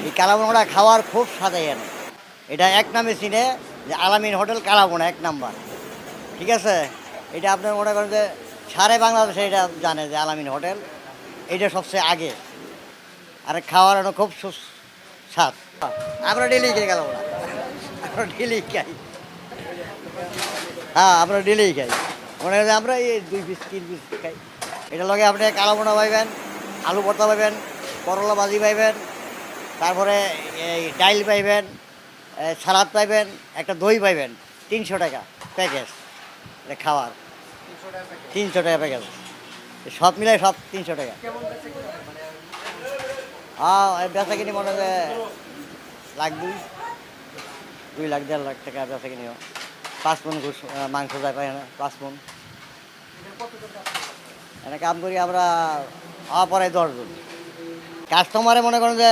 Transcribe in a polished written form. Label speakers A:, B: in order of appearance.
A: এই কালাভুনাটা খাওয়ার খুব স্বাদ এনে। এটা এক নামে চিনে যে আলামিন হোটেল কালাভুনা ১ নাম্বার। ঠিক আছে? এটা আপনার মনে করেন যে সারা বাংলাদেশে এটা জানে যে আলামিন হোটেল এইটা সবচেয়ে আগে। আর খাওয়ার খুব স্বাদ। আমরা ডেইলি খাই কালাভুনা। আমরা ডেইলি খাই। হ্যাঁ, আমরা ডেইলি খাই। মনে করেন যে আমরা এই ২ পিস ৩ পিস খাই। এটার লগে আপনি কালাভুনা পাইবেন, আলু ভর্তা পাইবেন, করলা ভাজি পাইবেন, তারপরে এই ডাইল পাইবেন, সালাদ পাইবেন, একটা দই পাইবেন। ৳৩০০ প্যাকেজ এটা খাওয়ার। ৳৩০০ প্যাকেজ। সব মিলাই সব ৳৩০০। বেচাকিনি মনে হয় যে লাখ ২, ২ লাখ ১.৫ লাখ টাকা বেচাকিনি হয়। ৫ মণ মাংস যায় পাই না ৫ মণ। এনে কাম করি আমরা পরে ১০ জন। কাস্টমারে মনে করেন যে